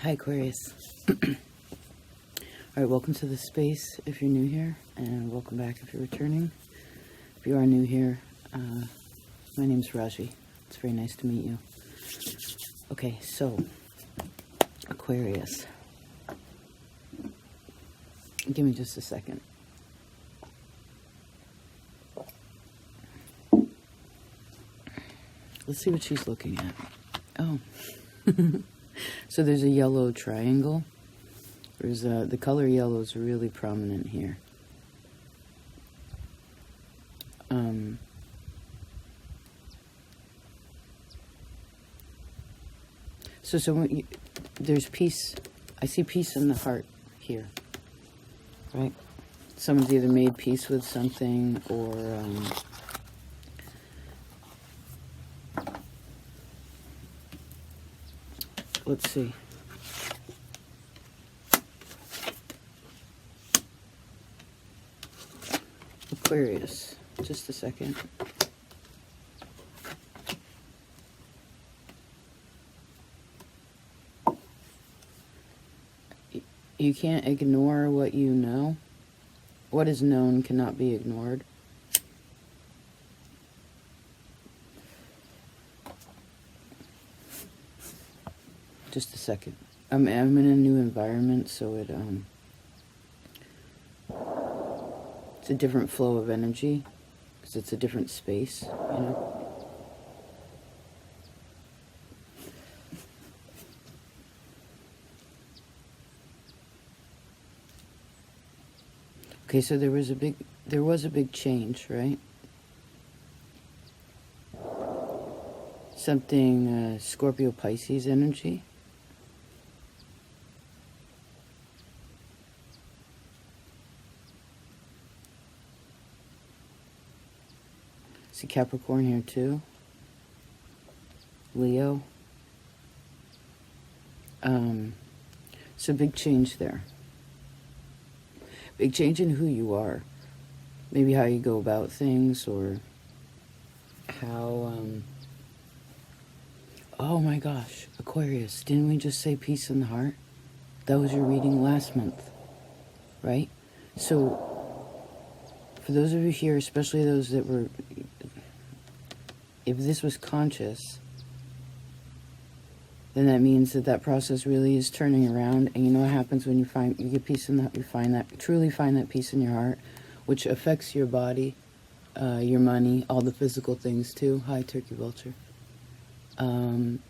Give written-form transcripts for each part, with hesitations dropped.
Hi, Aquarius. Alright, welcome to the space if you're new here, and welcome back if you're returning. If you are new here, my name's Raaji. It's very nice to meet you. Okay, so, Aquarius. Give me just a second. Let's see what she's looking at. Oh. So there's a yellow triangle. There's the color yellow is really prominent here. So when there's peace. I see peace in the heart here, right? Someone's either made peace with something or let's see. Aquarius, just a second. You can't ignore what you know. What is known cannot be ignored. Just a second. I'm in a new environment, so it's a different flow of energy because it's a different space, you know. Okay, so there was a big change, right? Something Scorpio Pisces energy. See Capricorn here too. Leo. So big change there. Big change in who you are. Maybe how you go about things, or how, oh my gosh, Aquarius, didn't we just say peace in the heart? That was your reading last month, right? So, for those of you here, especially those that were, if this was conscious, then that means that process really is turning around. And you know what happens when you get peace in that, truly find that peace in your heart, which affects your body, your money, all the physical things too. Hi, Turkey Vulture.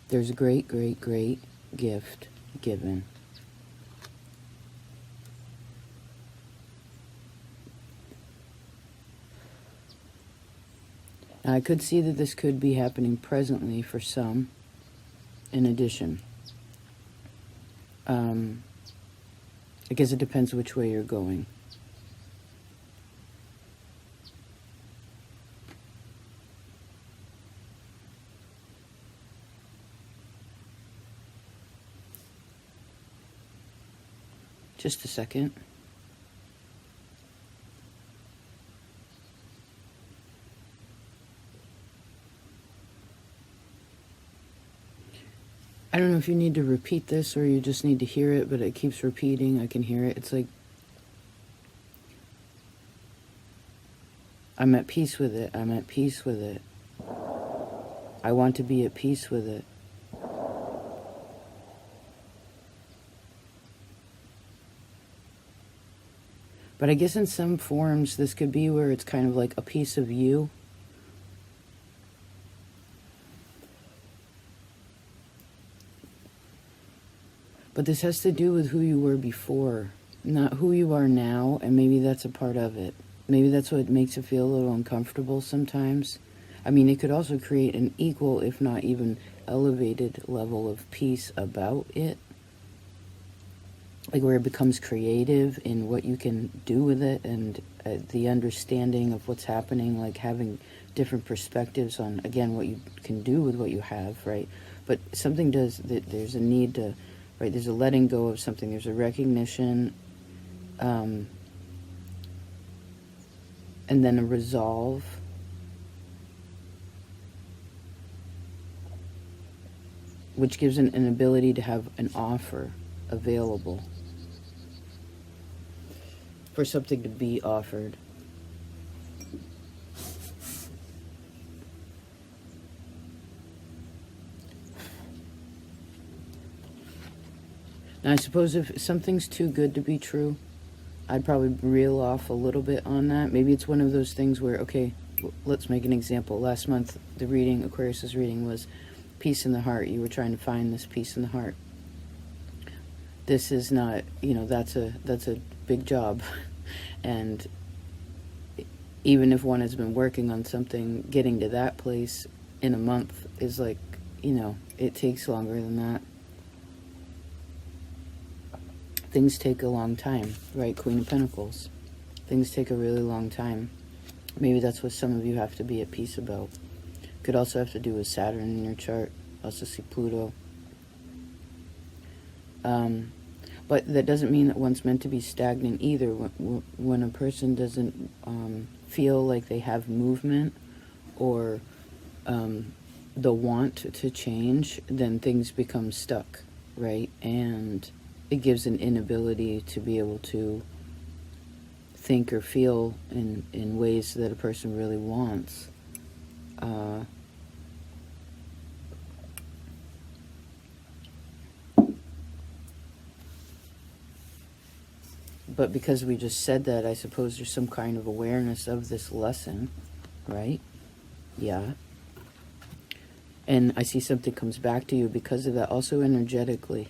There's a great, great, great gift given. Now, I could see that this could be happening presently for some. In addition, I guess it depends which way you're going. Just a second. I don't know if you need to repeat this or you just need to hear it, but it keeps repeating. I can hear it. It's like, I'm at peace with it. I'm at peace with it. I want to be at peace with it. But I guess in some forms, this could be where it's kind of like a piece of you. But this has to do with who you were before, not who you are now, and maybe that's a part of it. Maybe that's what makes it feel a little uncomfortable sometimes. I mean, it could also create an equal, if not even elevated level of peace about it. Like where it becomes creative in what you can do with it, and the understanding of what's happening, like having different perspectives on, again, what you can do with what you have, right? But something does, there's a need to, right, there's a letting go of something, there's a recognition, and then a resolve. Which gives an ability to have an offer, available, for something to be offered. Now, I suppose if something's too good to be true, I'd probably reel off a little bit on that. Maybe it's one of those things where, okay, let's make an example. Last month, the reading, Aquarius's reading, was peace in the heart. You were trying to find this peace in the heart. This is not, that's a big job. And even if one has been working on something, getting to that place in a month is like, it takes longer than that. Things take a long time, right? Queen of Pentacles. Things take a really long time. Maybe that's what some of you have to be at peace about. Could also have to do with Saturn in your chart. Also see Pluto. But that doesn't mean that one's meant to be stagnant either. When a person doesn't feel like they have movement or the want to change, then things become stuck, right? And it gives an inability to be able to think or feel in ways that a person really wants. But because we just said that, I suppose there's some kind of awareness of this lesson, right? Yeah. And I see something comes back to you because of that, also energetically.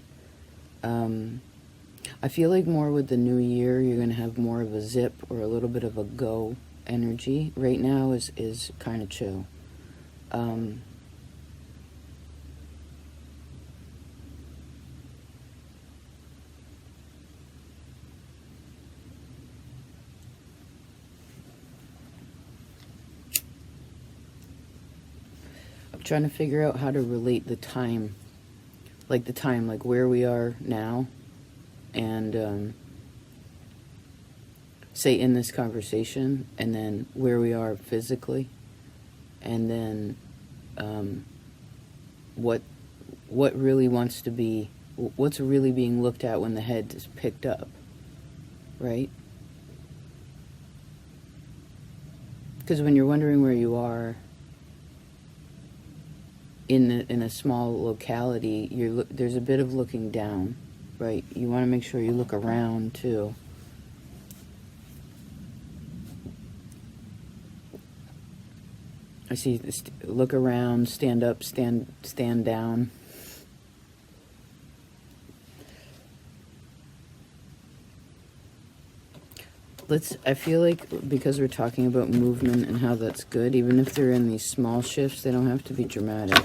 I feel like more with the new year, you're going to have more of a zip or a little bit of a go energy. Right now is kind of chill. I'm trying to figure out how to relate the time, like where we are now, and say in this conversation, and then where we are physically, and then what really wants to be, what's really being looked at when the head is picked up, right? Because when you're wondering where you are in a small locality, there's a bit of looking down, right? You want to make sure you look around too. I see this, look around, stand up, stand down. I feel like because we're talking about movement and how that's good, even if they're in these small shifts, they don't have to be dramatic,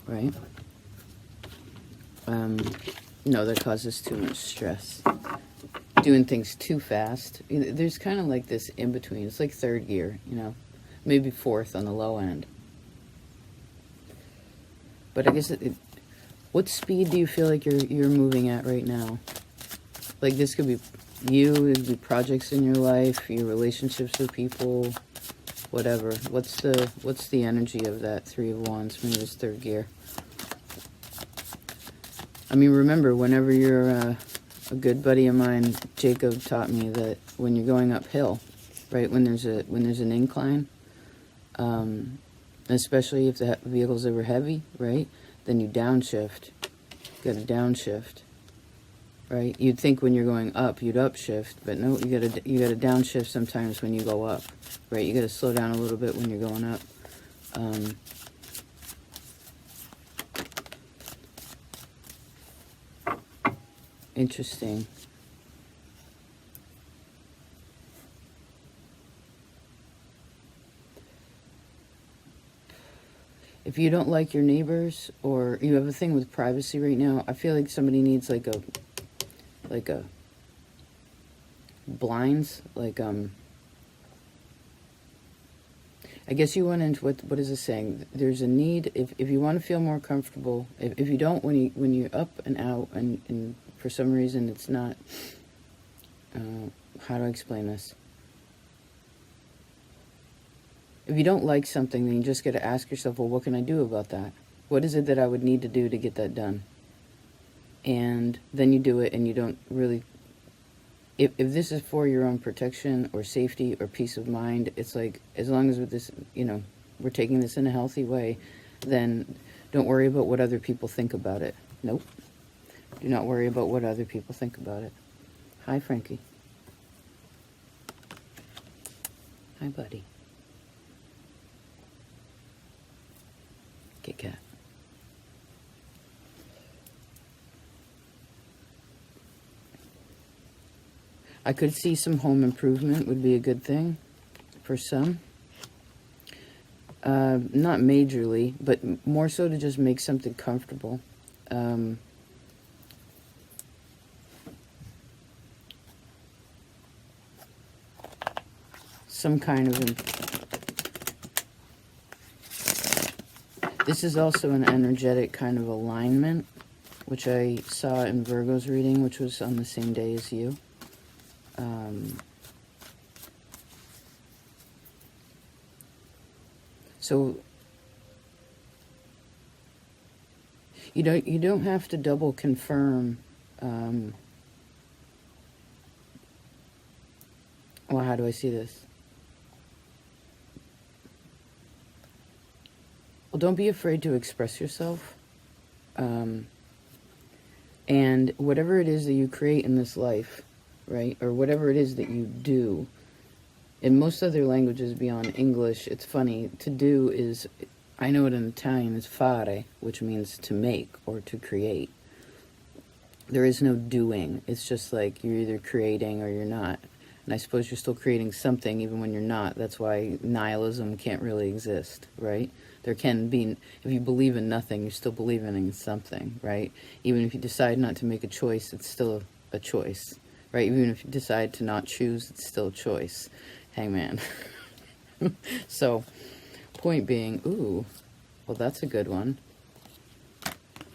right? No, that causes too much stress. Doing things too fast. There's kind of like this in between. It's like third gear, maybe fourth on the low end. But I guess what speed do you feel like you're moving at right now? Like this could be you, it could be projects in your life, your relationships with people, whatever. What's the energy of that Three of Wands? Maybe it's third gear. I mean, remember, whenever you're a good buddy of mine, Jacob, taught me that when you're going uphill, right, when there's an incline, especially if the vehicle's ever heavy, right, then you downshift. You got to downshift, right? You'd think when you're going up, you'd upshift, but no, you got to downshift sometimes when you go up, right? You got to slow down a little bit when you're going up. Interesting. If you don't like your neighbors, or you have a thing with privacy right now, I feel like somebody needs like a blinds, I guess you went into what is this saying? There's a need, if you want to feel more comfortable, if you don't, when you're up and out, and for some reason it's not, how do I explain this? If you don't like something, then you just got to ask yourself, well, what can I do about that? What is it that I would need to do to get that done? and then you do it and you don't really, if this is for your own protection or safety or peace of mind, it's like, as long as with this, we're taking this in a healthy way, then don't worry about what other people think about it. Nope. Do not worry about what other people think about it. Hi, Frankie. Hi, buddy. Kit Kat. I could see some home improvement would be a good thing for some. Not majorly, but more so to just make something comfortable. Some kind of... This is also an energetic kind of alignment, which I saw in Virgo's reading, which was on the same day as you. So you don't have to double confirm. Well, how do I see this? Well, don't be afraid to express yourself. And whatever it is that you create in this life, right, or whatever it is that you do, in most other languages beyond English, it's funny, to do is, I know it in Italian is fare, which means to make or to create. There is no doing. It's just like you're either creating or you're not. And I suppose you're still creating something even when you're not. That's why nihilism can't really exist, right? There can be, if you believe in nothing, you're still believing in something, right? Even if you decide not to make a choice, it's still a choice, right? Even if you decide to not choose, it's still a choice. Hangman. So, point being, ooh, well, that's a good one.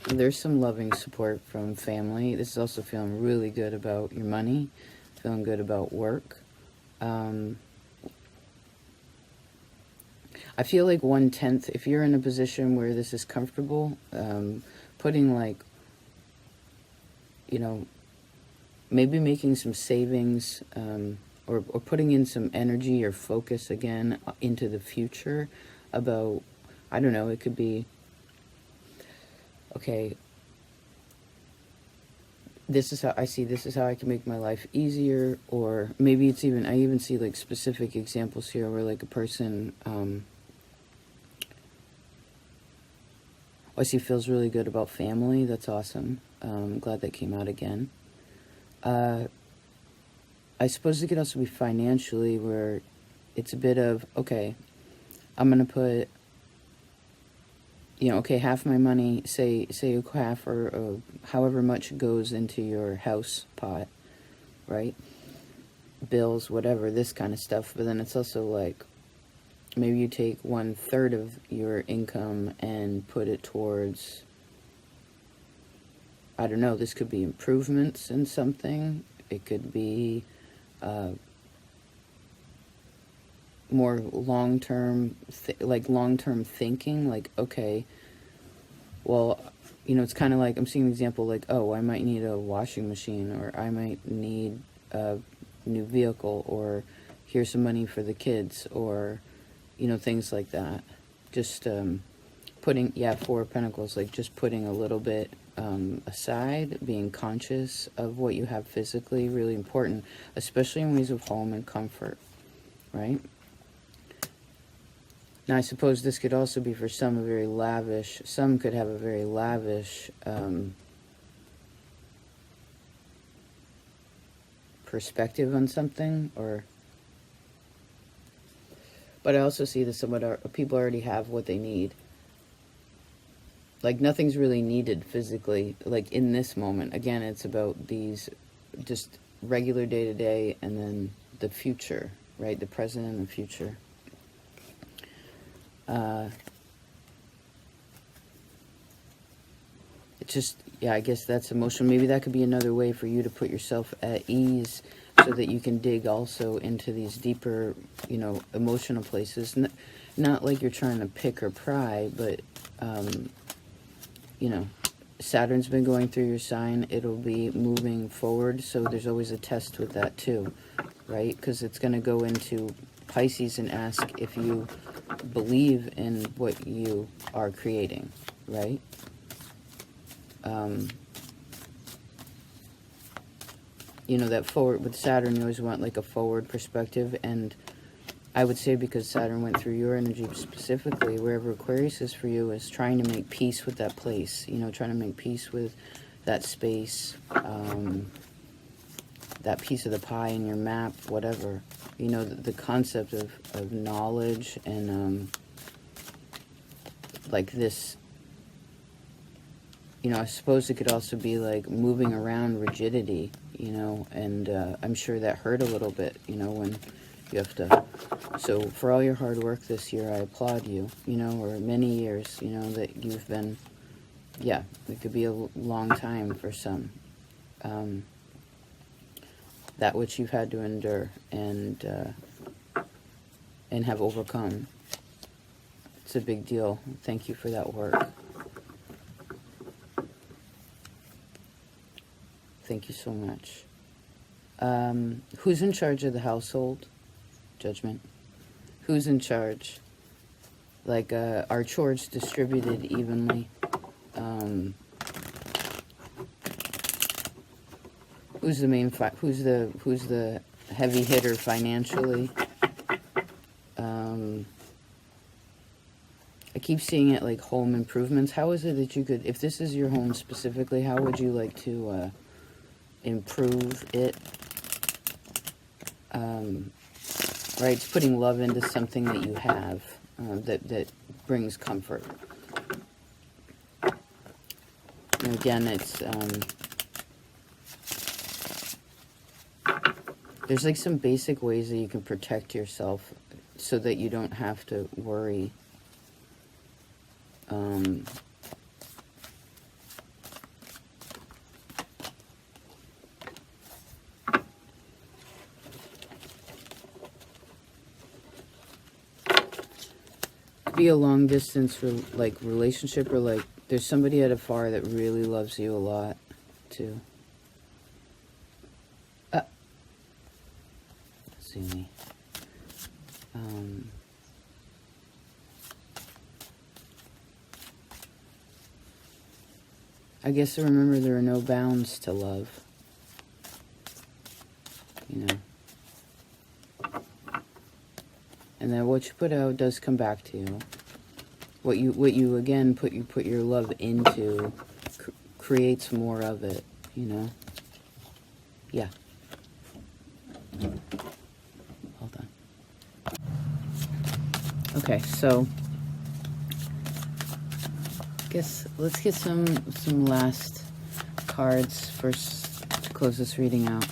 There's some loving support from family. This is also feeling really good about your money, feeling good about work. I feel like 1/10, if you're in a position where this is comfortable, putting like, maybe making some savings, or putting in some energy or focus again into the future about, I don't know, it could be, okay, this is how I see, this is how I can make my life easier, or maybe it's even, I even see like specific examples here where like a person, I see feels really good about family. That's awesome. I'm glad that came out again. I suppose it could also be financially, where it's a bit of, okay, I'm going to put, okay, half my money, say half or however much goes into your house pot, right? Bills, whatever, this kind of stuff. But then it's also like, maybe you take 1/3 of your income and put it towards, I don't know, this could be improvements in something. It could be more long-term, long-term thinking, like, okay, well, it's kind of like, I'm seeing an example like, oh, I might need a washing machine, or I might need a new vehicle, or here's some money for the kids, or, things like that. Just putting, Four of Pentacles, like just putting a little bit aside, being conscious of what you have physically, really important, especially in ways of home and comfort, right? Now, I suppose this could also be for some a very lavish, some could have a very lavish perspective on something, but I also see that people already have what they need. Like, nothing's really needed physically, like, in this moment. Again, it's about these just regular day-to-day, and then the future, right? The present and the future. It's just, I guess that's emotional. Maybe that could be another way for you to put yourself at ease, so that you can dig also into these deeper, emotional places. Not like you're trying to pick or pry, but, Saturn's been going through your sign. It'll be moving forward, so there's always a test with that too, right? Because it's going to go into Pisces and ask if you believe in what you are creating, right? You know, that forward, with Saturn, you always want like a forward perspective, and I would say because Saturn went through your energy specifically, wherever Aquarius is for you, is trying to make peace with that place, you know, trying to make peace with that space, that piece of the pie in your map, whatever. You know, the concept of knowledge and, like this, you know, I suppose it could also be like moving around rigidity, you know, and I'm sure that hurt a little bit, you know, when you have to. So for all your hard work this year, I applaud you, you know, or many years, you know, that you've been, yeah, it could be a long time for some. That which you've had to endure and have overcome. It's a big deal. Thank you for that work. Thank you so much. Who's in charge of the household? Judgment. Who's in charge? Like, are chores distributed evenly? Who's the main? Who's the heavy hitter financially? I keep seeing it like home improvements. How is it that you could, if this is your home specifically, how would you like to improve it? Right, it's putting love into something that you have that brings comfort. And again, it's there's like some basic ways that you can protect yourself so that you don't have to worry. Be a long distance relationship, or like there's somebody at afar that really loves you a lot too. See me. I guess remember there are no bounds to love. You know. And then what you put out does come back to you. What you again put your love into creates more of it, you know. Yeah. Hold on. Okay, so guess let's get some last cards first to close this reading out.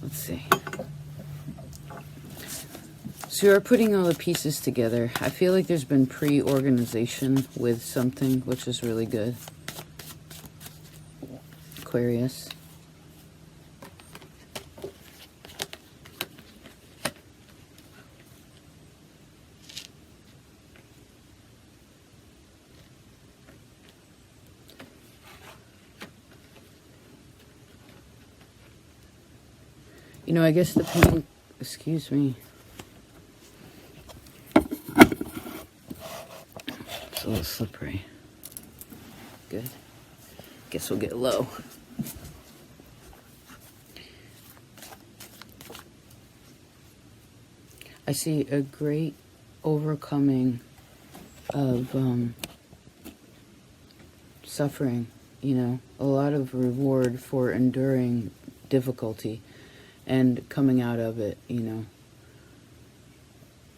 Let's see. So you're putting all the pieces together. I feel like there's been pre-organization with something, which is really good. Aquarius. You know, I guess the pain, excuse me. It's a little slippery. Good. Guess we'll get low. I see a great overcoming of suffering, you know, a lot of reward for enduring difficulty and coming out of it, you know.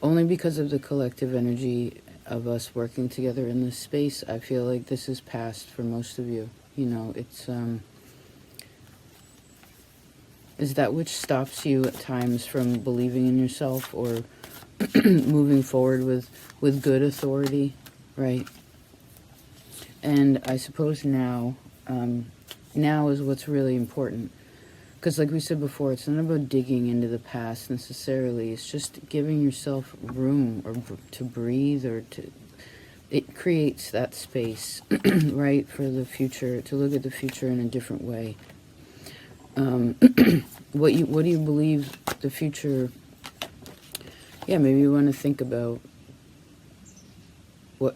Only because of the collective energy of us working together in this space, I feel like this is past for most of you. You know, it's is that which stops you at times from believing in yourself or moving forward with good authority, right? And I suppose now is what's really important. Because like we said before, it's not about digging into the past necessarily. It's just giving yourself room or to breathe or to it creates that space, right, for the future, to look at the future in a different way. What do you believe the future? Yeah, maybe you want to think about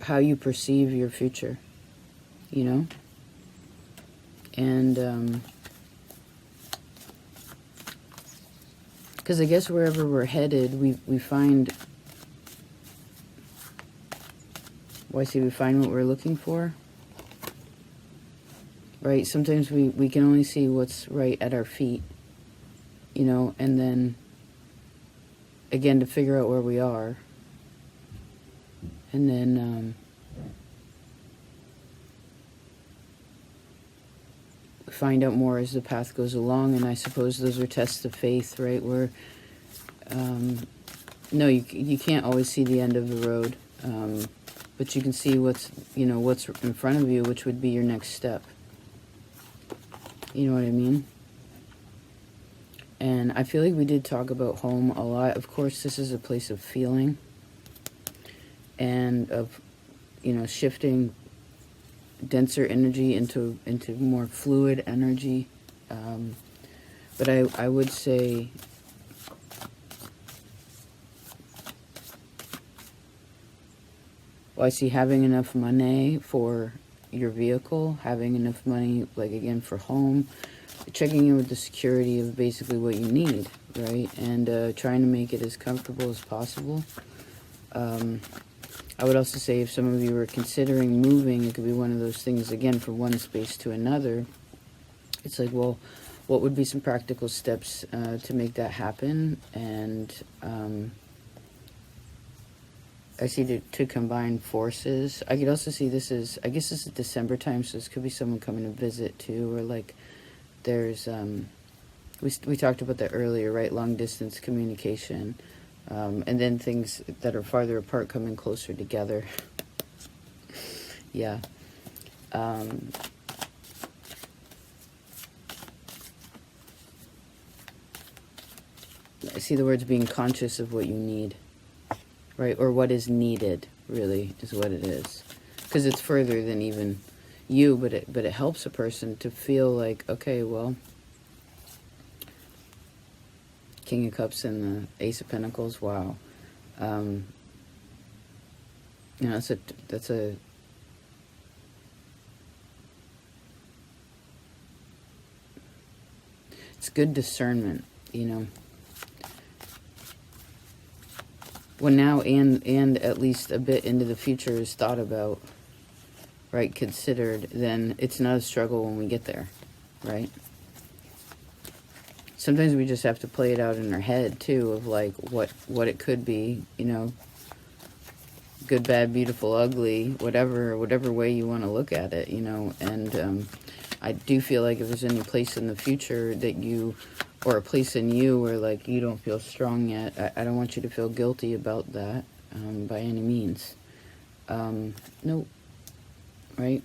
how you perceive your future, you know, and because I guess wherever we're headed, we find. Well, I see we find what we're looking for. Right? Sometimes we can only see what's right at our feet, you know, and then, again, to figure out where we are. And then find out more as the path goes along, and I suppose those are tests of faith, right? Where, no, you can't always see the end of the road, but you can see what's in front of you, which would be your next step. You know what I mean? And I feel like we did talk about home a lot. Of course, this is a place of feeling and of, shifting denser energy into more fluid energy. But I would say, well, I see having enough money for your vehicle, having enough money, like, again, for home, checking in with the security of basically what you need, right? And trying to make it as comfortable as possible. I would also say if some of you are considering moving, it could be one of those things, again, from one space to another. It's like, well, what would be some practical steps to make that happen? And I see to combine forces. I could also see this is, I guess this is December time, so this could be someone coming to visit too, or like there's, we talked about that earlier, right? Long distance communication. And then things that are farther apart coming closer together. Yeah. I see the words being conscious of what you need. Right, or what is needed, really, is what it is. Because it's further than even you, but it helps a person to feel like, okay, well, King of Cups and the Ace of Pentacles, wow. That's a it's good discernment, When now and at least a bit into the future is thought about, right, considered, then it's not a struggle when we get there, right? Sometimes we just have to play it out in our head, too, of, like, what it could be, good, bad, beautiful, ugly, whatever way you want to look at it, and I do feel like if there's any place in the future that you, or a place in you where, like, you don't feel strong yet, I don't want you to feel guilty about that, by any means. No, right?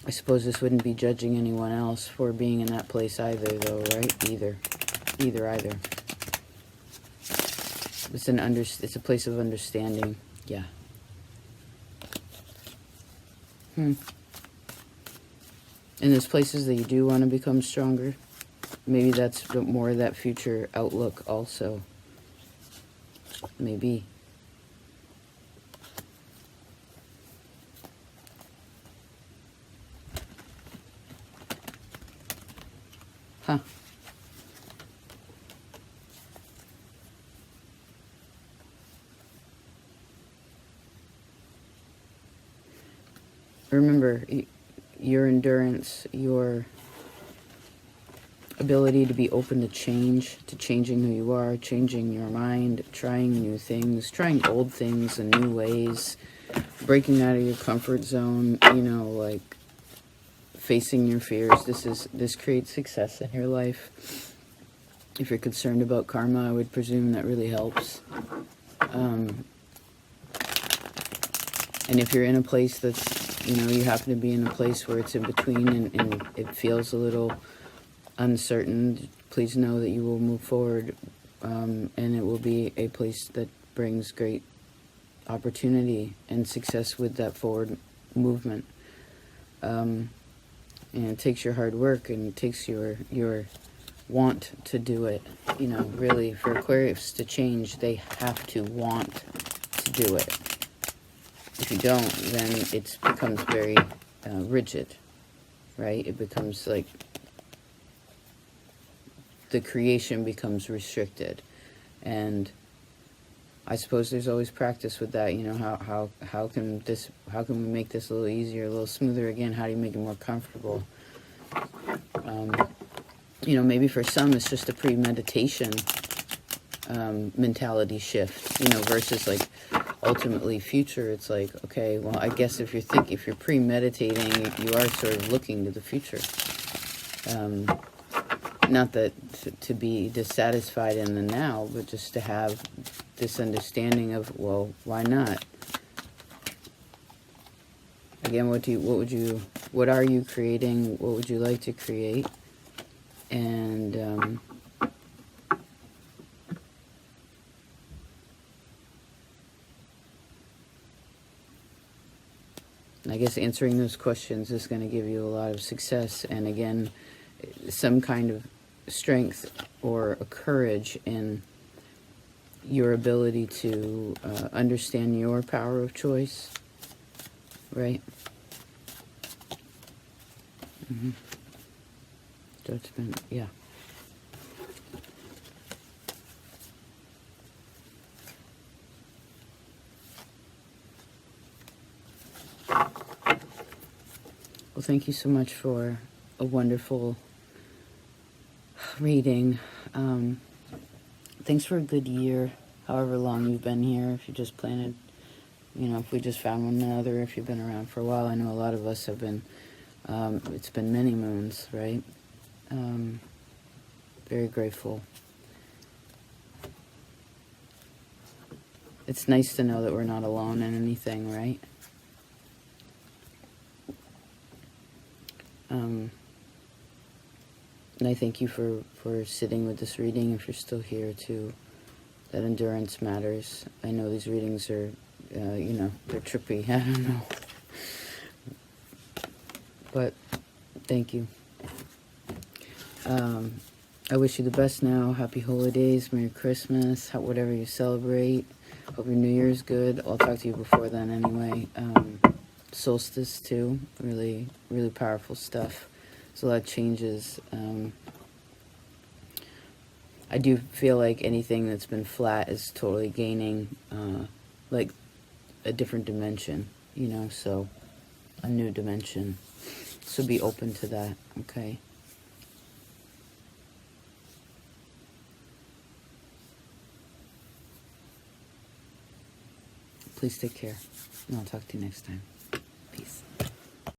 I suppose this wouldn't be judging anyone else for being in that place either, though, right? Either. It's a place of understanding. Yeah. And there's places that you do want to become stronger. Maybe that's more of that future outlook also. Maybe. Huh. Remember, your endurance, your ability to be open to change, to changing who you are, changing your mind, trying new things, trying old things in new ways, breaking out of your comfort zone, like facing your fears. This creates success in your life. If you're concerned about karma, I would presume that really helps. And if you're in a place that's, you happen to be in a place where it's in between and it feels a little uncertain, please know that you will move forward, and it will be a place that brings great opportunity and success with that forward movement. And it takes your hard work, and it takes your want to do it. You know, really, for Aquarius to change, they have to want to do it. If you don't, then it becomes very rigid, right? It becomes like the creation becomes restricted. And I suppose there's always practice with that. You know, how can we make this a little easier, a little smoother again? How do you make it more comfortable? You know, maybe for some it's just a pre-meditation mentality shift, you know, versus like ultimately future. It's like, okay, well, I guess if you're premeditating, you are sort of looking to the future. Not that to be dissatisfied in the now, but just to have this understanding of, well, why not? Again, what are you creating? What would you like to create? And I guess answering those questions is going to give you a lot of success, and again, some kind of strength or a courage in your ability to understand your power of choice, right? Judgment, yeah. Well, thank you so much for a wonderful reading. Thanks for a good year, however long you've been here. If you just planted, you know, if we just found one another, if you've been around for a while. I know a lot of us have been, it's been many moons, right? Very grateful. It's nice to know that we're not alone in anything, right? And I thank you for sitting with this reading, if you're still here, too. That endurance matters. I know these readings are, you know, they're trippy. I don't know. But thank you. I wish you the best now. Happy holidays, Merry Christmas, whatever you celebrate. Hope your New Year's good. I'll talk to you before then anyway. Solstice too, really, really powerful stuff. There's a lot of changes. I do feel like anything that's been flat is totally gaining, like, a different dimension, you know, so a new dimension. So be open to that, okay? Please take care, and I'll talk to you next time. Peace.